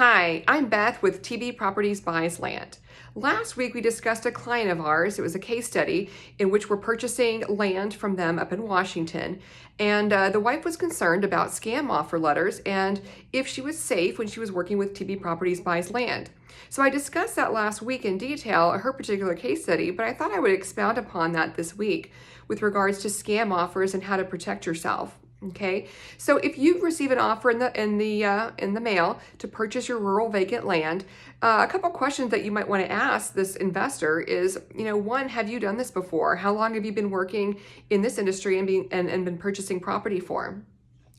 Hi, I'm Beth with TB Properties Buys Land. Last week we discussed a client of ours. It was a case study in which we're purchasing land from them up in Washington. And the wife was concerned about scam offer letters and if she was safe when she was working with TB Properties Buys Land. So I discussed that last week in detail, her particular case study, but I thought I would expound upon that this week with regards to scam offers and how to protect yourself. Okay, so if you receive an offer in the mail to purchase your rural vacant land, a couple questions that you might want to ask this investor is, one, have you done this before? How long have you been working in this industry and been purchasing property for?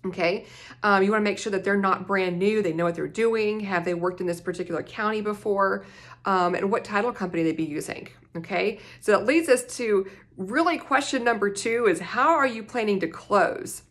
Okay, you want to make sure that they're not brand new. They know what they're doing. Have they worked in this particular county before? And what title company they'd be using. Okay, so that leads us to really question number 2 is how are you planning to close?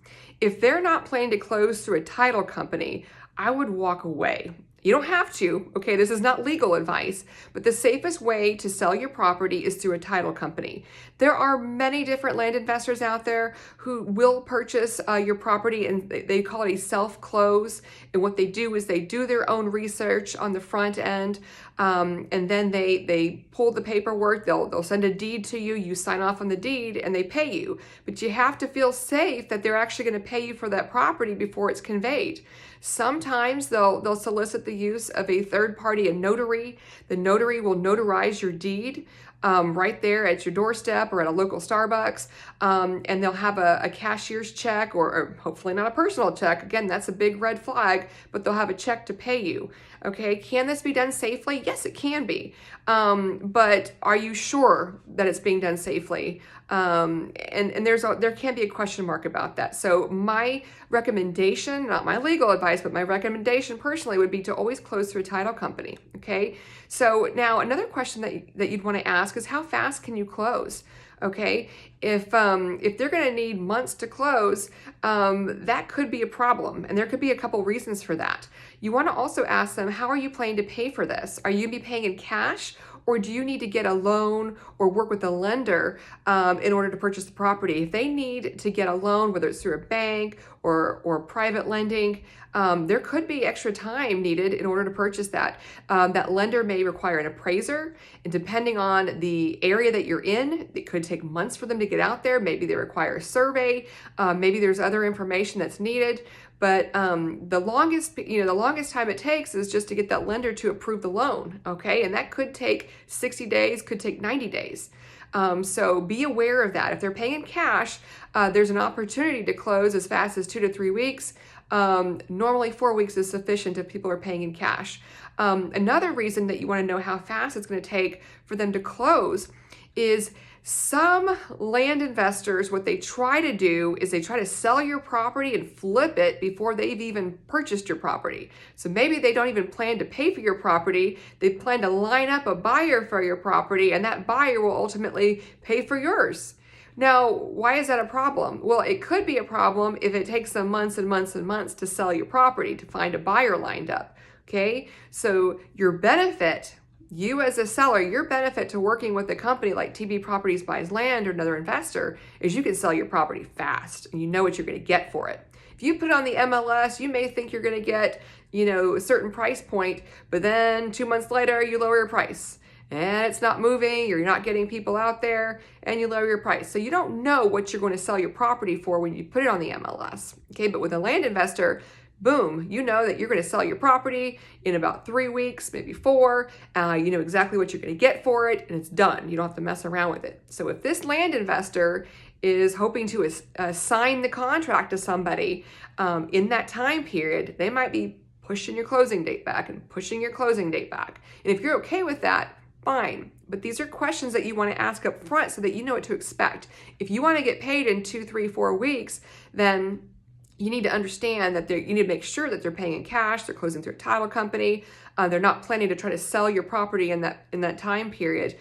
If they're not planning to close through a title company, I would walk away. You don't have to, okay? This is not legal advice, but the safest way to sell your property is through a title company. There are many different land investors out there who will purchase your property, and they call it a self-close. And what they do is they do their own research on the front end, and then they pull the paperwork. They'll send a deed to you. You sign off on the deed, and they pay you. But you have to feel safe that they're actually going to pay you for that property before it's conveyed. Sometimes they'll solicit the use of a third party, a notary. The notary will notarize your deed right there at your doorstep or at a local Starbucks, and they'll have a cashier's check or hopefully not a personal check. Again, that's a big red flag, but they'll have a check to pay you. Okay, can this be done safely? Yes, it can be, but are you sure that it's being done safely? And there can be a question mark about that. So my recommendation, not my legal advice, but my recommendation personally would be to always close through a title company. Okay. So now another question that you'd want to ask is how fast can you close? Okay, if they're going to need months to close, that could be a problem, and there could be a couple reasons for that. You want to also ask them, how are you planning to pay for this? Are you going to be paying in cash, or do you need to get a loan or work with a lender in order to purchase the property? If they need to get a loan, whether it's through a bank or private lending, there could be extra time needed in order to purchase that. That lender may require an appraiser, and depending on the area that you're in, it could take months for them to get out there. Maybe they require a survey. Maybe there's other information that's needed. But the longest time it takes is just to get that lender to approve the loan, okay? And that could take 60 days, could take 90 days. So be aware of that. If they're paying in cash, there's an opportunity to close as fast as 2 to 3 weeks. Normally 4 weeks is sufficient if people are paying in cash. Another reason that you want to know how fast it's going to take for them to close is some land investors, what they try to do is they try to sell your property and flip it before they've even purchased your property. So maybe they don't even plan to pay for your property. They plan to line up a buyer for your property, and that buyer will ultimately pay for yours. Now, why is that a problem? Well, it could be a problem if it takes them months and months and months to sell your property, to find a buyer lined up, okay? So your benefit, you as a seller, your benefit to working with a company like TB Properties Buys Land or another investor is you can sell your property fast and you know what you're going to get for it. If you put it on the MLS, you may think you're going to get, a certain price point, but then 2 months later you lower your price and it's not moving, or you're not getting people out there, and you lower your price. So you don't know what you're going to sell your property for when you put it on the MLS. Okay, but with a land investor, boom, you know that you're going to sell your property in about 3 weeks, maybe 4. You know exactly what you're going to get for it, and it's done. You don't have to mess around with it. So if this land investor is hoping to assign the contract to somebody in that time period, they might be pushing your closing date back and pushing your closing date back. And if you're okay with that, fine. But these are questions that you want to ask up front so that you know what to expect. If you want to get paid in 2, 3, 4 weeks, then you need to understand that you need to make sure that they're paying in cash, they're closing through a title company, they're not planning to try to sell your property in that time period,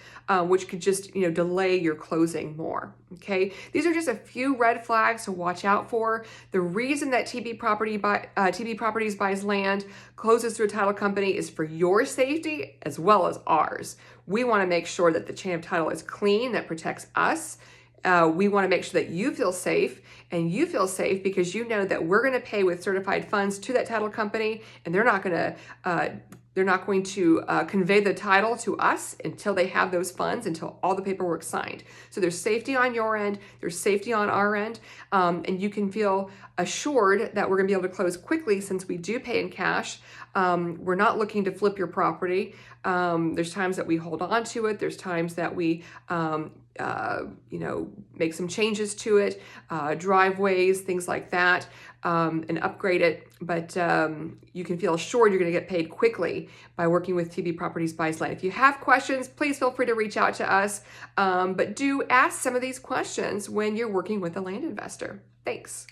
which could just delay your closing more. Okay, these are just a few red flags to watch out for. The reason that TB Properties Buys Land closes through a title company is for your safety as well as ours. We want to make sure that the chain of title is clean, that protects us We want to make sure that you feel safe, and you feel safe because you know that we're going to pay with certified funds to that title company, and they're not going to convey the title to us until they have those funds, until all the paperwork's signed. So there's safety on your end, there's safety on our end, and you can feel assured that we're going to be able to close quickly since we do pay in cash. We're not looking to flip your property. There's times that we hold on to it. There's times that we make some changes to it, driveways, things like that, and upgrade it. But you can feel assured you're going to get paid quickly by working with TB Properties Buys Land. If you have questions, please feel free to reach out to us. But do ask some of these questions when you're working with a land investor. Thanks.